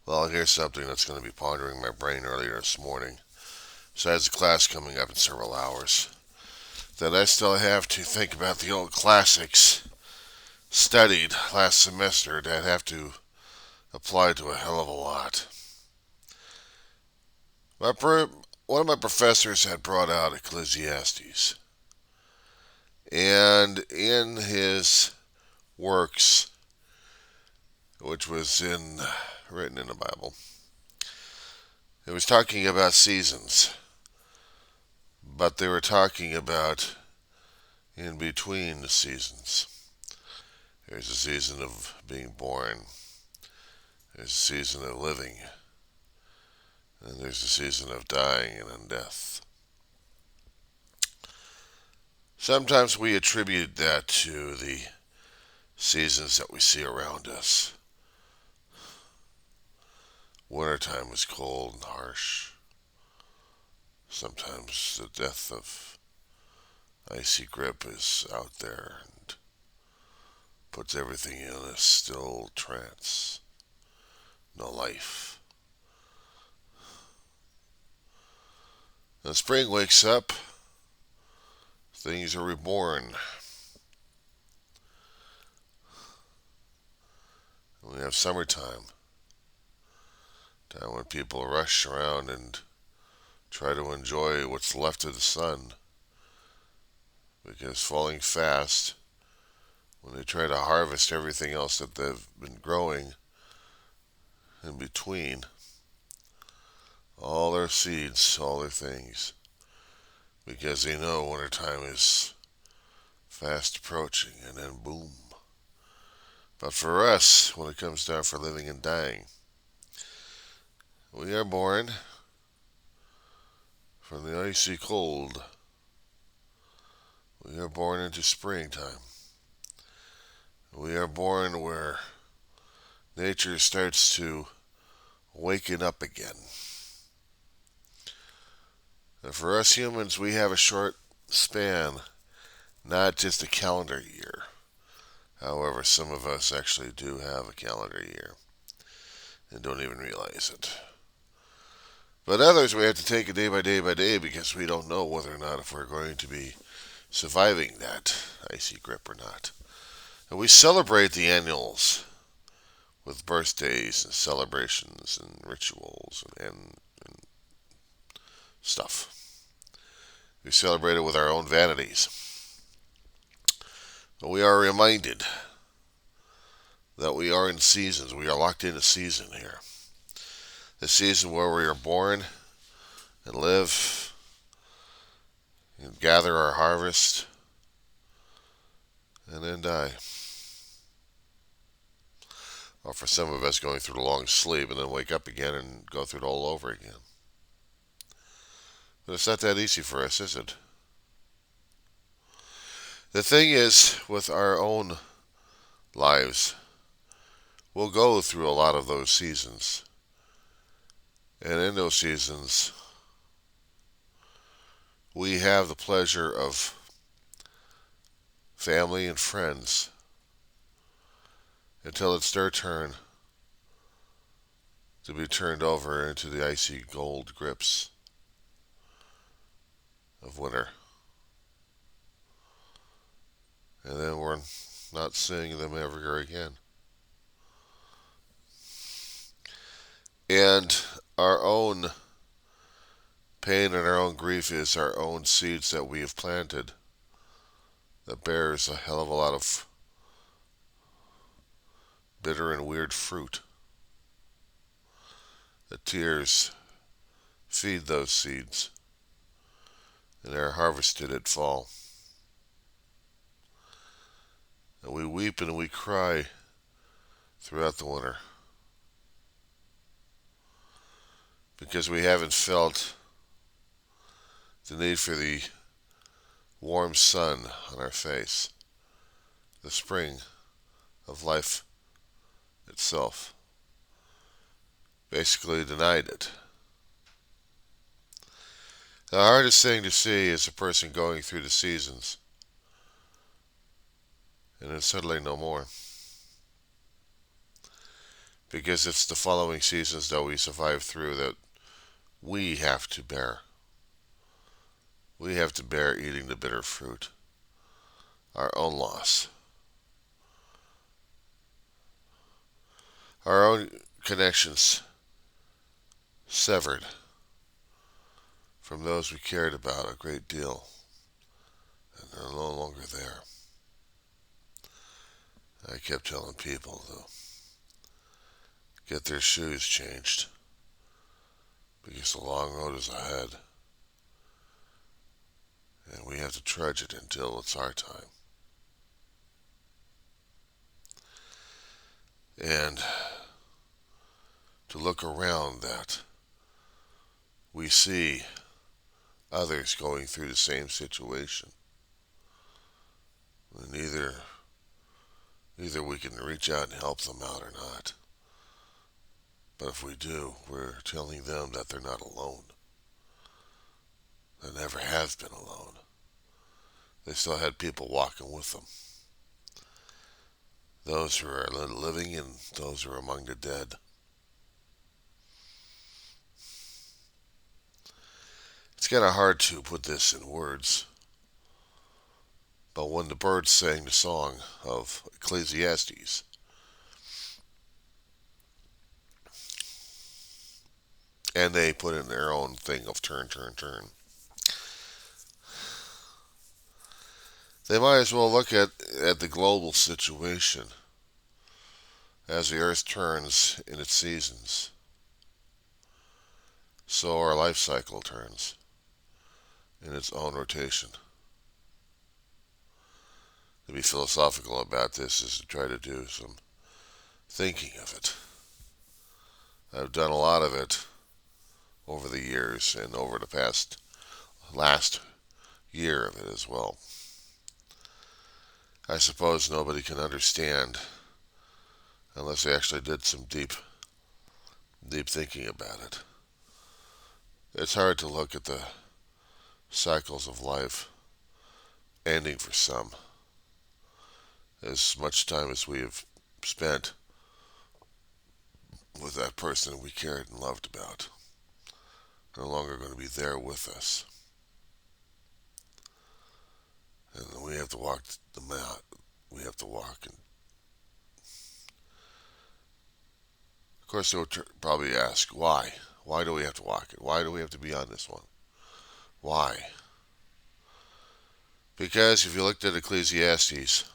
Well, here's something that's going to be pondering my brain earlier this morning. Besides the class coming up in several hours, that I still have to think about the old classics studied last semester that have to apply to a hell of a lot. My one of my professors had brought out Ecclesiastes, and in his works, which was written in the Bible, it was talking about seasons, but they were talking about in between the seasons. There's a season of being born. There's a season of living. And there's a season of dying and then death. Sometimes we attribute that to the seasons that we see around us. Wintertime is cold and harsh. Sometimes the death of icy grip is out there and puts everything in a still trance. No life. When spring wakes up, things are reborn. We have summertime, time when people rush around and try to enjoy what's left of the sun, because falling fast, when they try to harvest everything else that they've been growing in between, all their seeds, all their things, because they know wintertime is fast approaching, and then boom. But for us, when it comes down for living and dying, we are born from the icy cold. We are born into springtime. We are born where nature starts to waken up again. And for us humans, we have a short span, not just a calendar year. However, some of us actually do have a calendar year and don't even realize it. But others, we have to take it day by day by day because we don't know whether or not if we're going to be surviving that icy grip or not. And we celebrate the annuals with birthdays and celebrations and rituals and stuff. We celebrate it with our own vanities. But we are reminded that we are in seasons. We are locked into season here. The season where we are born and live and gather our harvest and then die. Or for some of us, going through the long sleep and then wake up again and go through it all over again. But it's not that easy for us, is it? The thing is, with our own lives, we'll go through a lot of those seasons. And in those seasons, we have the pleasure of family and friends until it's their turn to be turned over into the icy cold grips of winter. And then we're not seeing them ever again. And our own pain and our own grief is our own seeds that we have planted that bears a hell of a lot of bitter and weird fruit. The tears feed those seeds and are harvested at fall. And we weep and we cry throughout the winter because we haven't felt the need for the warm sun on our face, the spring of life itself. Basically denied it. The hardest thing to see is a person going through the seasons and then suddenly no more. because it's the following seasons that we survive through that we have to bear. We have to bear eating the bitter fruit, our own loss, our own connections severed from those we cared about a great deal, and they're no longer there. I kept telling people to get their shoes changed because the long road is ahead, and we have to trudge it until it's our time. And to look around that we see others going through the same situation. And either we can reach out and help them out or not. But if we do, we're telling them that they're not alone. They never have been alone. They still had people walking with them. Those who are living and those who are among the dead. It's kind of hard to put this in words. But when the birds sang the song of Ecclesiastes, and they put in their own thing of turn, turn, turn, they might as well look at the global situation as the earth turns in its seasons. So our life cycle turns in its own rotation. To be philosophical about this is to try to do some thinking of it. I've done a lot of it over the years and over the last year of it as well. I suppose nobody can understand unless they actually did some deep thinking about it. It's hard to look at the cycles of life ending for some. As much time as we have spent with that person we cared and loved about, no longer going to be there with us. And we have to walk the mat. We have to walk. And of course, they'll probably ask, why? Why do we have to walk it? Why do we have to be on this one? Why? Because if you looked at Ecclesiastes,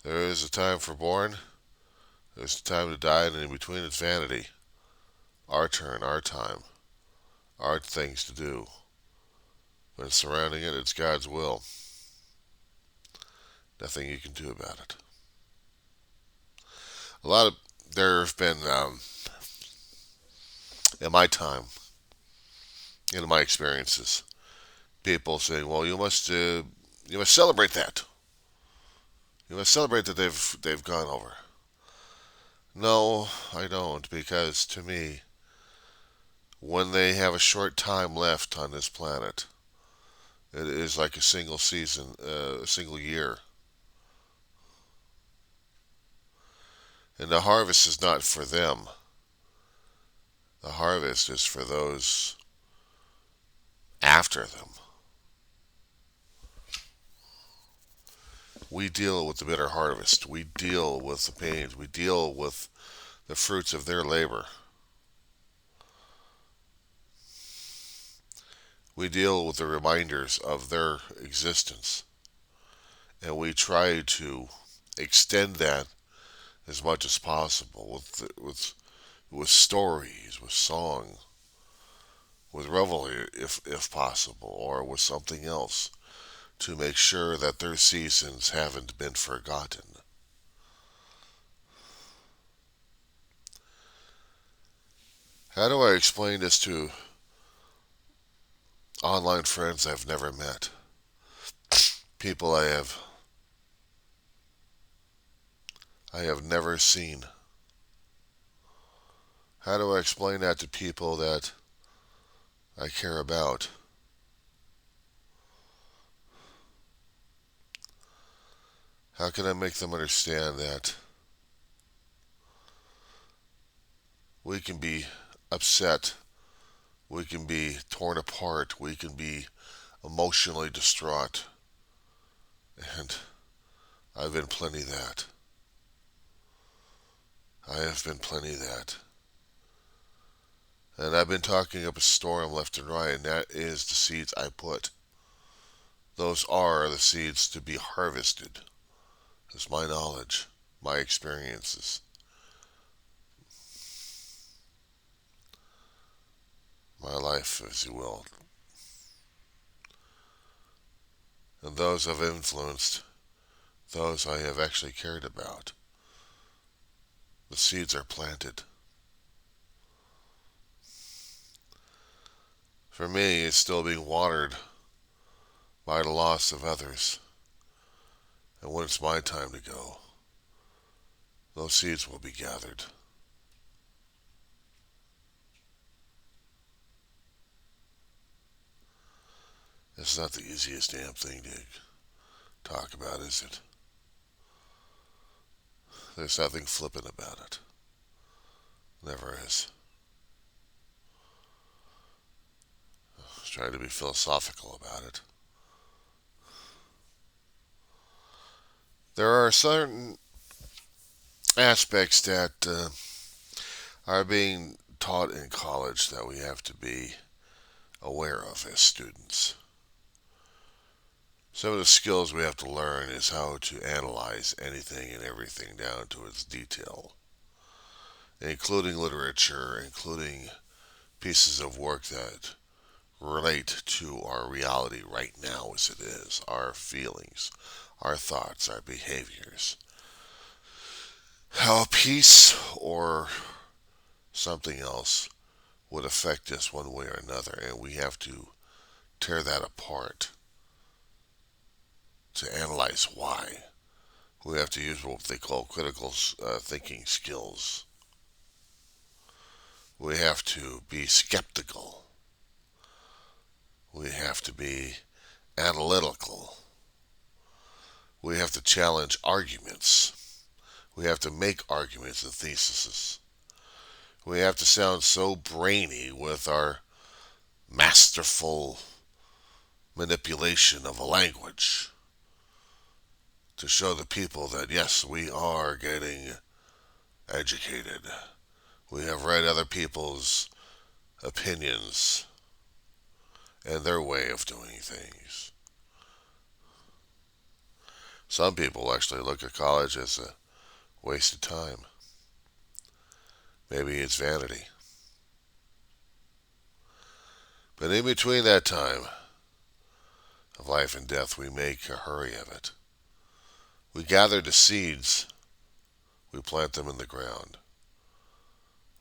there is a time for born, there's a time to die, and in between it's vanity. Our turn, our time, our things to do. But surrounding it, it's God's will. Nothing you can do about it. There have been, in my time, in my experiences, people saying, "Well, you must celebrate that. You must celebrate that they've gone over." No, I don't, because to me, when they have a short time left on this planet, it is like a single season, a single year. And the harvest is not for them. The harvest is for those after them. We deal with the bitter harvest. We deal with the pains. We deal with the fruits of their labor. We deal with the reminders of their existence. And we try to extend that as much as possible with stories, with song, with revelry if possible, or with something else to make sure that their seasons haven't been forgotten. How do I explain this to online friends I've never met? People I have never seen. How do I explain that to people that I care about? How can I make them understand that We can be upset. We can be torn apart. We can be emotionally distraught. And I've been plenty of that. I have been plenty of that. And I've been talking up a storm left and right, and that is the seeds I put. Those are the seeds to be harvested. It's my knowledge, my experiences, my life, as you will. And those I've influenced, those I have actually cared about. The seeds are planted. For me, it's still being watered by the loss of others. And when it's my time to go, those seeds will be gathered. It's not the easiest damn thing to talk about, is it? There's nothing flippant about it. Never is. Trying to be philosophical about it. There are certain aspects that are being taught in college that we have to be aware of as students. Some of the skills we have to learn is how to analyze anything and everything down to its detail, including literature, including pieces of work that relate to our reality right now as it is, our feelings, our thoughts, our behaviors. How a piece or something else would affect us one way or another, and we have to tear that apart to analyze why. We have to use what they call critical thinking skills. We have to be skeptical. We have to be analytical. We have to challenge arguments. We have to make arguments and theses. We have to sound so brainy with our masterful manipulation of a language to show the people that yes, we are getting educated. We have read other people's opinions and their way of doing things. Some people actually look at college as a waste of time. Maybe it's vanity. But in between that time of life and death, we make a hurry of it. We gather the seeds, we plant them in the ground.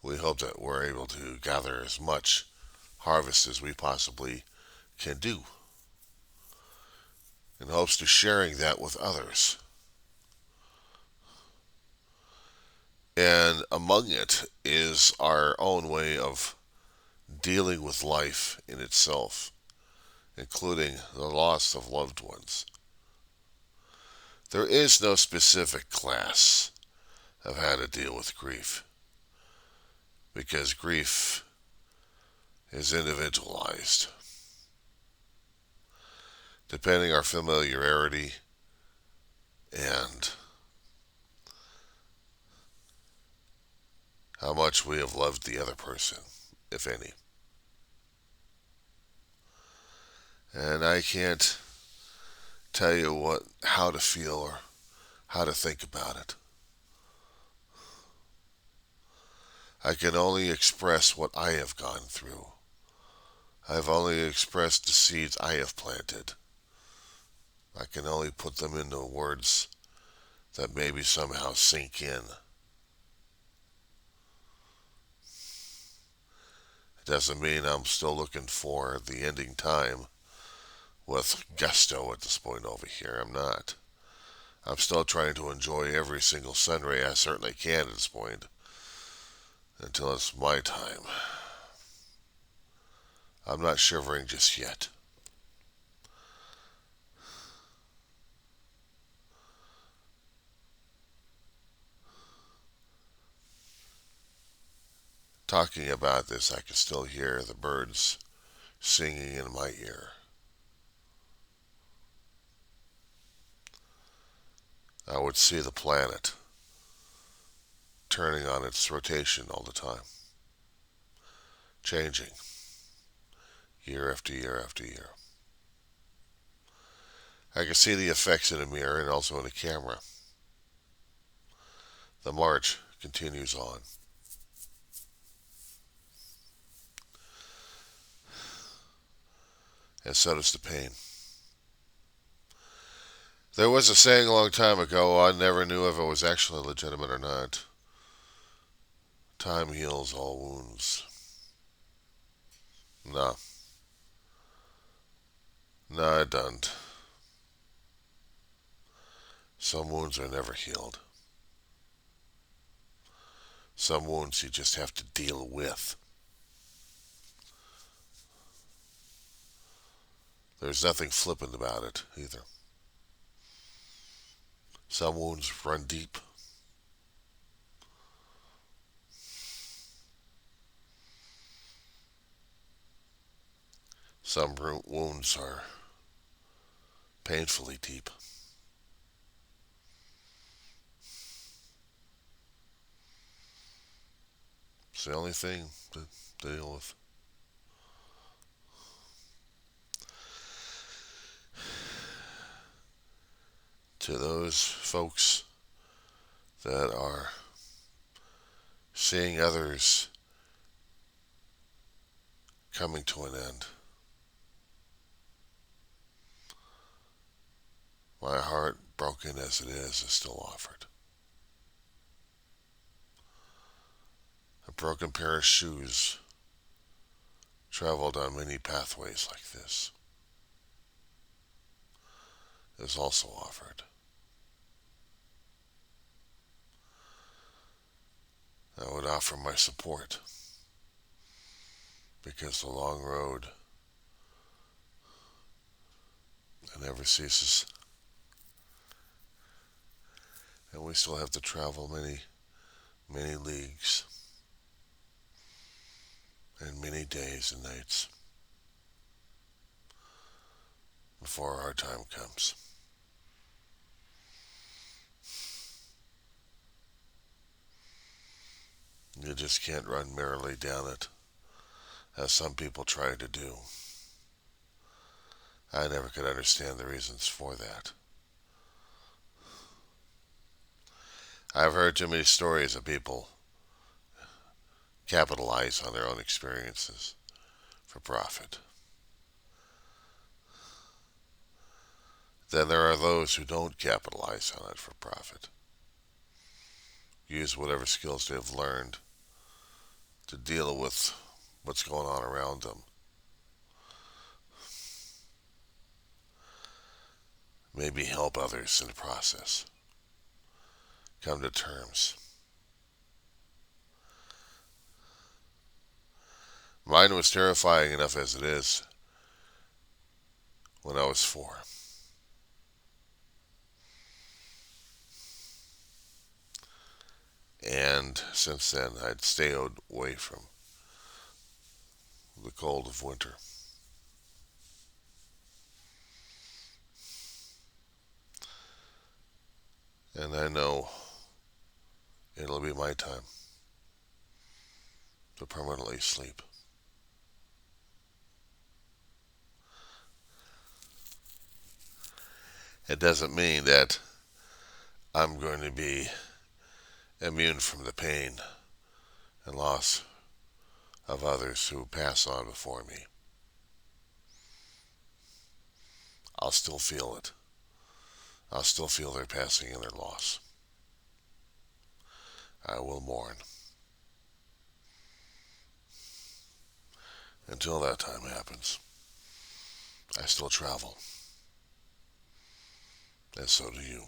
We hope that we're able to gather as much harvest as we possibly can do in hopes to sharing that with others. And among it is our own way of dealing with life in itself, including the loss of loved ones. There is no specific class of how to deal with grief, because grief is individualized. Depending our familiarity and how much we have loved the other person, if any. And I can't tell you how to feel or how to think about it. I can only express what I have gone through. I've only expressed the seeds I have planted. I can only put them into words that maybe somehow sink in. It doesn't mean I'm still looking for the ending time with gusto at this point over here. I'm not. I'm still trying to enjoy every single sunray I certainly can at this point until it's my time. I'm not shivering just yet. talking about this, I can still hear the birds singing in my ear. I would see the planet turning on its rotation all the time, changing year after year after year. I can see the effects in a mirror and also in a camera. The march continues on. And so does the pain. There was a saying a long time ago, I never knew if it was actually legitimate or not. Time heals all wounds. No. No, it doesn't. Some wounds are never healed. Some wounds you just have to deal with. There's nothing flippant about it either. Some wounds run deep. Some wounds are painfully deep. It's the only thing to deal with. To those folks that are seeing others coming to an end, my heart, broken as it is still offered. A broken pair of shoes traveled on many pathways like this is also offered. I would offer my support because the long road never ceases. And we still have to travel many, many leagues and many days and nights before our time comes. You just can't run merrily down it, as some people try to do. I never could understand the reasons for that. I've heard too many stories of people capitalize on their own experiences for profit. Then there are those who don't capitalize on it for profit. Use whatever skills they've learned to deal with what's going on around them. Maybe help others in the process. Come to terms. Mine was terrifying enough as it is when I was 4. And since then, I'd stayed away from the cold of winter. And I know it'll be my time to permanently sleep. It doesn't mean that I'm going to be immune from the pain and loss of others who pass on before me. I'll still feel it. I'll still feel their passing and their loss. I will mourn. Until that time happens, I still travel. And so do you.